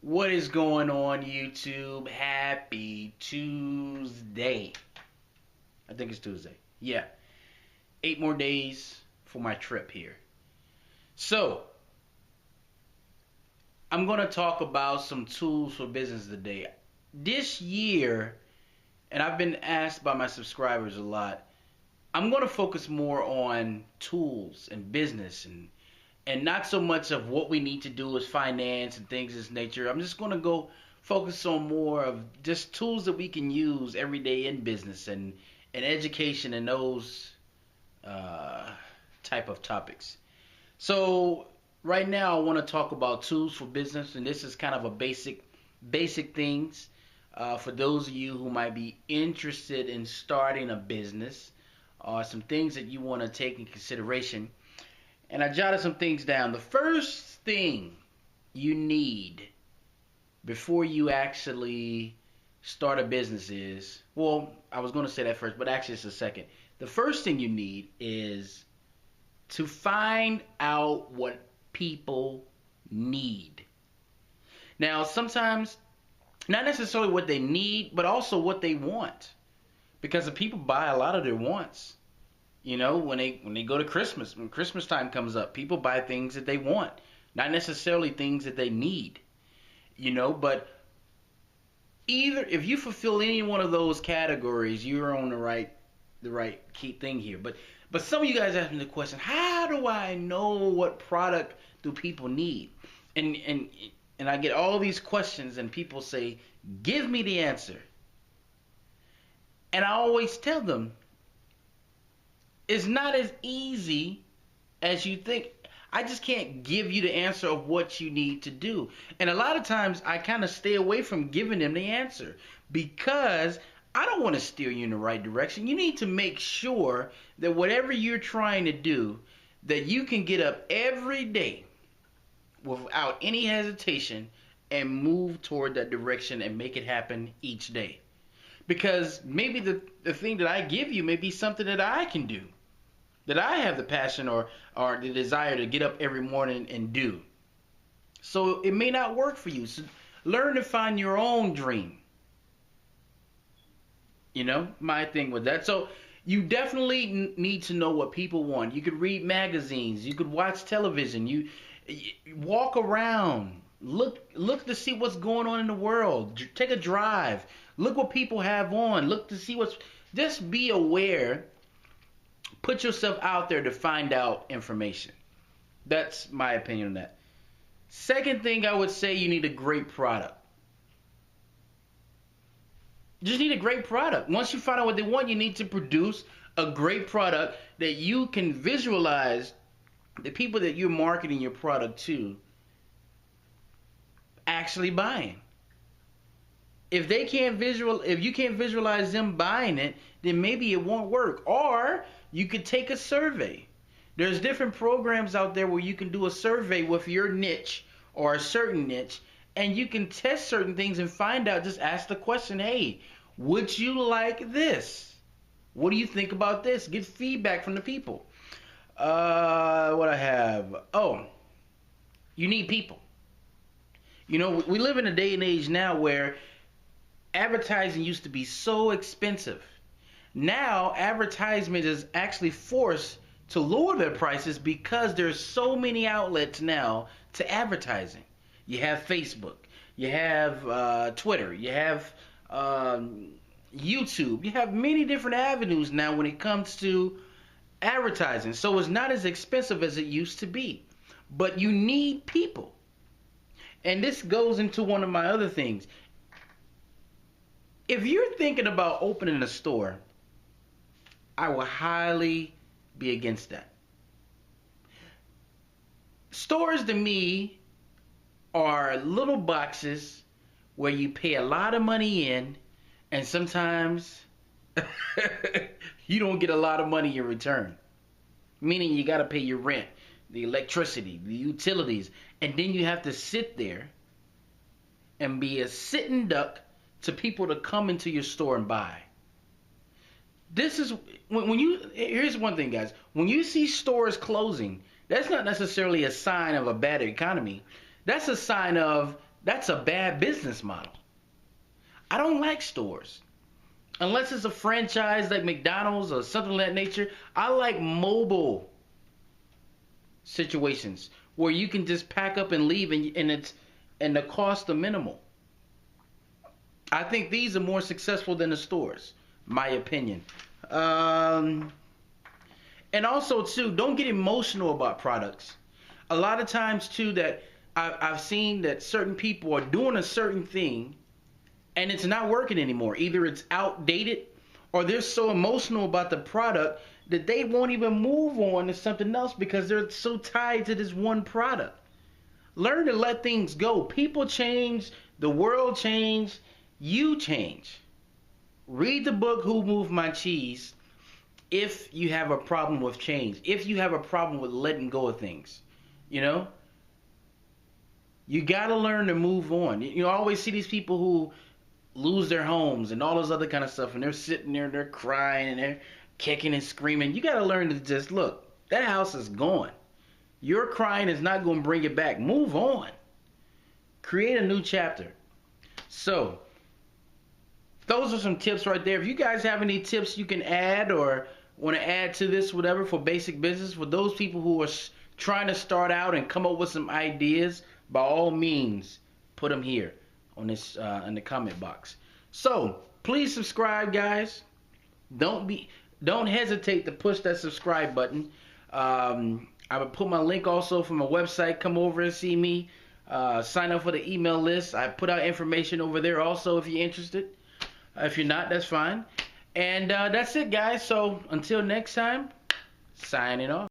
What is going on, YouTube? Happy Tuesday. I think it's Tuesday. Yeah. 8 more days for my trip here. So, I'm going to talk about some tools for business today. This year, and I've been asked by my subscribers a lot, I'm going to focus more on tools and business and not so much of what we need to do as finance and things of this nature. I'm just going to go focus on more of just tools that we can use every day in business and education and those type of topics. So right now I want to talk about tools for business, and this is kind of a basic things for those of you who might be interested in starting a business, some things that you want to take in consideration. And I jotted some things down. The first thing you need before you actually start a business is, well, I was going to say that first, but actually it's the second. The first thing you need is to find out what people need. Now, sometimes, not necessarily what they need, but also what they want. Because the people buy a lot of their wants. You know, when they go to Christmas, when Christmas time comes up, people buy things that they want, not necessarily things that they need. You know, but either if you fulfill any one of those categories, you're on the right key thing here. But some of you guys ask me the question, how do I know what product do people need? And I get all these questions and people say, give me the answer. And I always tell them, it's not as easy as you think. I just can't give you the answer of what you need to do. And a lot of times I kind of stay away from giving them the answer because I don't want to steer you in the right direction. You need to make sure that whatever you're trying to do, that you can get up every day without any hesitation and move toward that direction and make it happen each day. Because maybe the thing that I give you may be something that I can do, that I have the passion or the desire to get up every morning and do. So it may not work for you. So learn to find your own dream. You know, my thing with that. So you definitely need to know what people want. You could read magazines. You could watch television. You walk around. Look to see what's going on in the world. Take a drive. Look what people have on. Look to see what's... Just be aware. Put yourself out there to find out information. That's my opinion on that. Second thing I would say, you need a great product. You just need a great product. Once you find out what they want, you need to produce a great product that you can visualize the people that you're marketing your product to actually buying. If you can't visualize them buying it, then maybe it won't work. Or you could take a survey. There's different programs out there where you can do a survey with your niche or a certain niche, and you can test certain things and find out. Just ask the question, hey, would you like this? What do you think about this? Get feedback from the people. What I have? Oh, you need people. You know, we live in a day and age now where advertising used to be so expensive. Now, advertisement is actually forced to lower their prices because there's so many outlets now to advertising. You have Facebook, you have Twitter, you have YouTube. You have many different avenues now when it comes to advertising. So it's not as expensive as it used to be. But you need people. And this goes into one of my other things. If you're thinking about opening a store, I will highly be against that. Stores to me are little boxes where you pay a lot of money in and sometimes you don't get a lot of money in return. Meaning you got to pay your rent, the electricity, the utilities, and then you have to sit there and be a sitting duck to people to come into your store and buy. This is here's one thing, guys. When you see stores closing, that's not necessarily a sign of a bad economy. That's a sign of That's a bad business model. I don't like stores. Unless it's a franchise like McDonald's or something of that nature, I like mobile situations where you can just pack up and leave and the cost are minimal. I think these are more successful than the stores, my opinion. Um, and also too, don't get emotional about products. A lot of times too that I've seen that certain people are doing a certain thing and it's not working anymore. Either it's outdated or they're so emotional about the product that they won't even move on to something else because they're so tied to this one product. Learn to let things go. People change, the world change, you change. Read the book Who Moved My Cheese if you have a problem with change. If you have a problem with letting go of things. You know? You gotta learn to move on. You always see these people who lose their homes and all this other kind of stuff, and they're sitting there, they're crying, and they're kicking and screaming. You gotta learn to just look. That house is gone. Your crying is not gonna bring it back. Move on. Create a new chapter. So, those are some tips right there. If you guys have any tips you can add or want to add to this, whatever, for basic business, for those people who are trying to start out and come up with some ideas, by all means, put them here on this in the comment box. So please subscribe, guys. Don't hesitate to push that subscribe button. I will put my link also for my website. Come over and see me. Sign up for the email list. I put out information over there also if you're interested. If you're not, that's fine. And that's it, guys. So until next time, signing off.